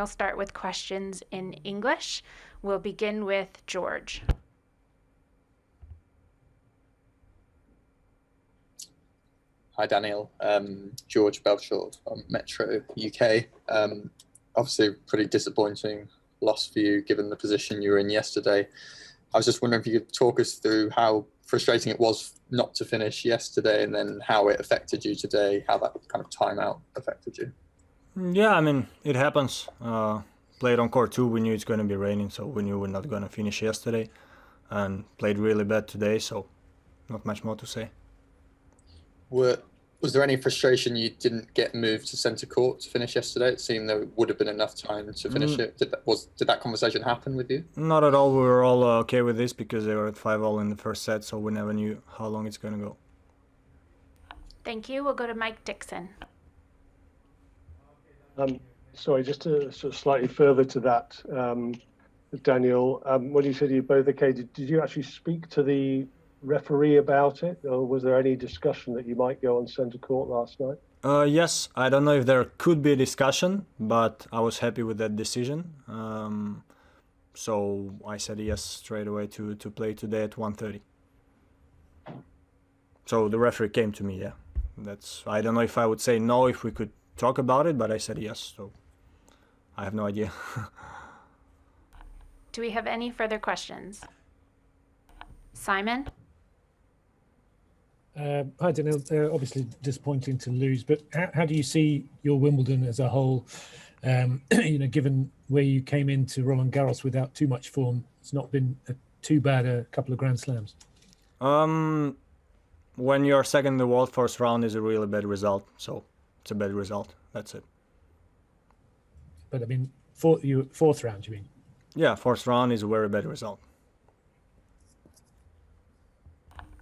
we'll start with questions in English. We'll begin with George. Hi, Daniil. George Belshore from Metro UK. Obviously, pretty disappointing loss for you given the position you were in yesterday. I was just wondering if you could talk us through how frustrating it was not to finish yesterday and then how it affected you today, how that kind of timeout affected you. Yeah, I mean, it happens. Played on court 2, we knew it's going to be raining, so we knew we're not going to finish yesterday. And played really bad today, so not much more to say. Was there any frustration you didn't get moved to centre court to finish yesterday? It seemed there would have been enough time to finish it. Did that conversation happen with you? Not at all. We were all okay with this because they were at 5-all in the first set, so we never knew how long it's going to go. Thank you. We'll go to Mike Dixon. Sorry, just to sort of slightly further to that, Daniil, when you said you're both okay, did you actually speak to the referee about it, or was there any discussion that you might go on centre court last night? Yes, I don't know if there could be a discussion, but I was happy with that decision. So I said yes straight away to play today at 1:30. So the referee came to me, yeah. I don't know if I would say no if we could talk about it, but I said yes, so I have no idea. Do we have any further questions? Simon? Hi, Daniil. Obviously disappointing to lose, but how do you see your Wimbledon as a whole? Given where you came into Roland Garros without too much form, it's not been too bad a couple of Grand Slams. When you're second in the world, first round is a really bad result. So it's a bad result. That's it. But I mean, fourth round, you mean? Yeah, fourth round is a very bad result.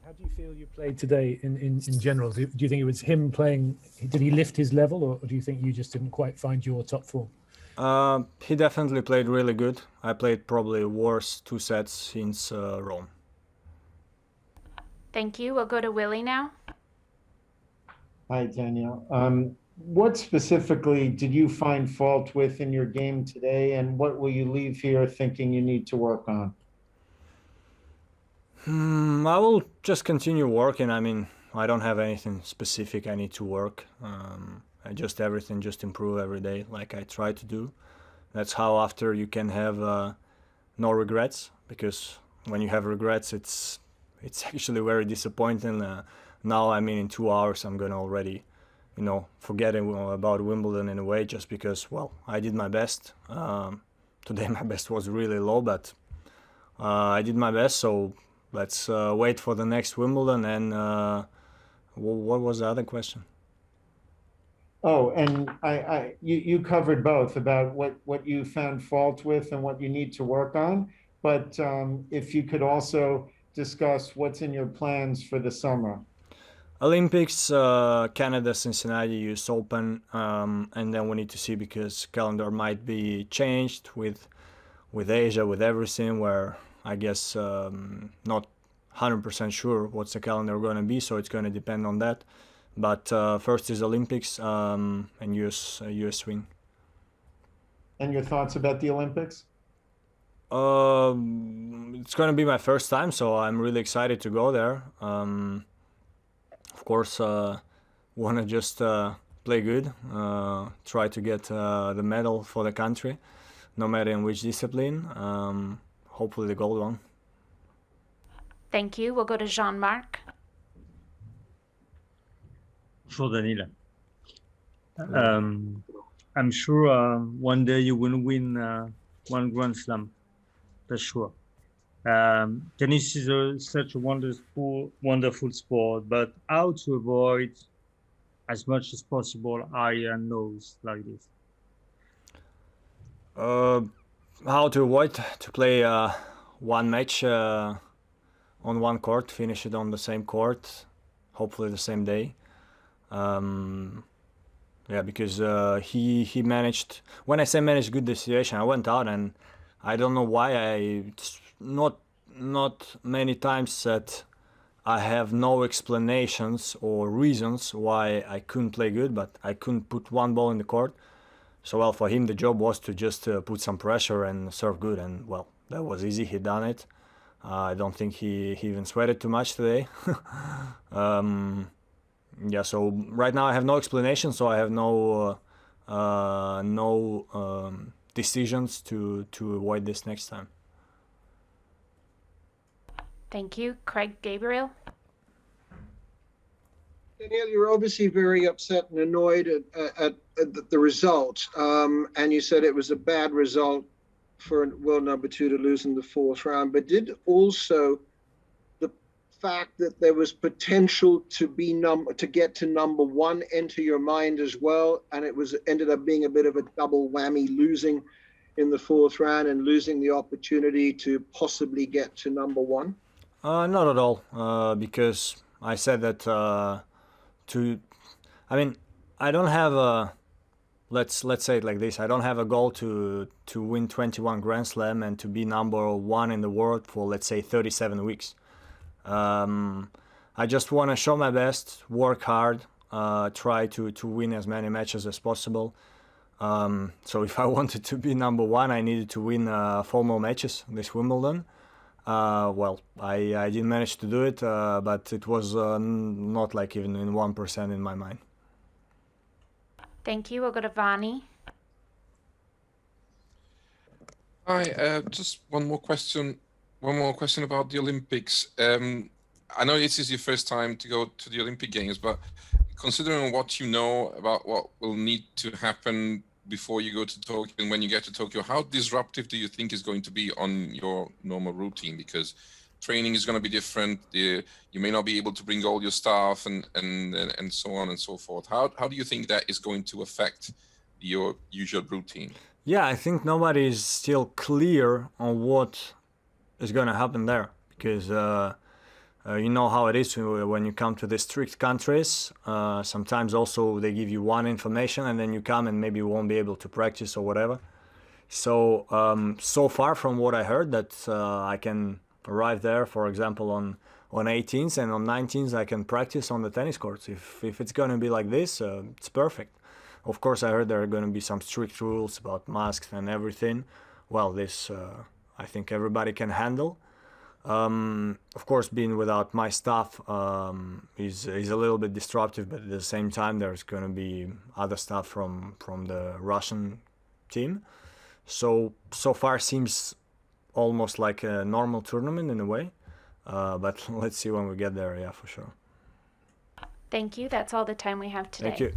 How do you feel you played today in general? Do you think it was him playing, did he lift his level, or do you think you just didn't quite find your top form? He definitely played really good. I played probably worse 2 sets since Rome. Thank you. We'll go to Willie now. Hi, Daniil. What specifically did you find fault with in your game today, and what will you leave here thinking you need to work on? I will just continue working. I mean, I don't have anything specific I need to work. Everything just improve every day, like I try to do. That's how after you can have no regrets, because when you have regrets, it's actually very disappointing. Now, I mean, in 2 hours, I'm gonna already, forgetting about Wimbledon in a way, just because, well, I did my best. Today my best was really low, but I did my best, so let's wait for the next Wimbledon. And what was the other question? Oh, and you covered both about what you found fault with and what you need to work on. But if you could also discuss what's in your plans for the summer. Olympics, Canada, Cincinnati, US Open, and then we need to see, because calendar might be changed with Asia, with everything, where I guess not 100% sure what's the calendar going to be, so it's going to depend on that. But first is Olympics and US swing. And your thoughts about the Olympics? It's going to be my first time, so I'm really excited to go there. Of course, want to just play good, try to get the medal for the country, no matter in which discipline, hopefully the gold one. Thank you. We'll go to Jean-Marc. Bonjour, Daniil. I'm sure one day you will win one Grand Slam. That's sure. Tennis is such a wonderful sport, but how to avoid as much as possible higher no's like this? How to avoid to play one match on one court, finish it on the same court, hopefully the same day. Because he managed, when I say managed good the situation, I went out and I don't know why not many times said I have no explanations or reasons why I couldn't play good, but I couldn't put one ball in the court. So well, for him the job was to just put some pressure and serve good, and well, that was easy. He done it. I don't think he even sweated too much today. Yeah, so right now I have no explanation, so I have no decisions to avoid this next time. Thank you. Craig Gabriel. Daniil, you're obviously very upset and annoyed at the result, and you said it was a bad result for world number 2 to lose in the 4th round. But did also the fact that there was potential to get to number 1 enter your mind as well, and it ended up being a bit of a double whammy, losing in the 4th round and losing the opportunity to possibly get to number 1? Not at all, because I said that I don't have a, let's say it like this, I don't have a goal to win 21 Grand Slam and to be number 1 in the world for, let's say, 37 weeks. I just want to show my best, work hard, try to win as many matches as possible. So if I wanted to be number 1, I needed to win 4 more matches this Wimbledon. Well, I didn't manage to do it, but it was not like even in 1% in my mind. Thank you. We'll go to Vani. Hi, just one more question about the Olympics. I know this is your first time to go to the Olympic Games, but considering what you know about what will need to happen before you go to Tokyo and when you get to Tokyo, how disruptive do you think is going to be on your normal routine? Because training is going to be different. You may not be able to bring all your staff and so on and so forth. How do you think that is going to affect your usual routine? Yeah, I think nobody is still clear on what is going to happen there, because you know how it is when you come to the strict countries. Sometimes also they give you one information and then you come and maybe you won't be able to practice or whatever. So so far from what I heard, that I can arrive there, for example, on 18th, and on 19th I can practice on the tennis courts. If it's going to be like this, it's perfect. Of course, I heard there are going to be some strict rules about masks and everything. Well, this I think everybody can handle. Of course, being without my staff is a little bit disruptive, but at the same time there's going to be other stuff from the Russian team. So far seems almost like a normal tournament in a way, but let's see when we get there. Yeah, for sure. Thank you. That's all the time we have today. Thank you.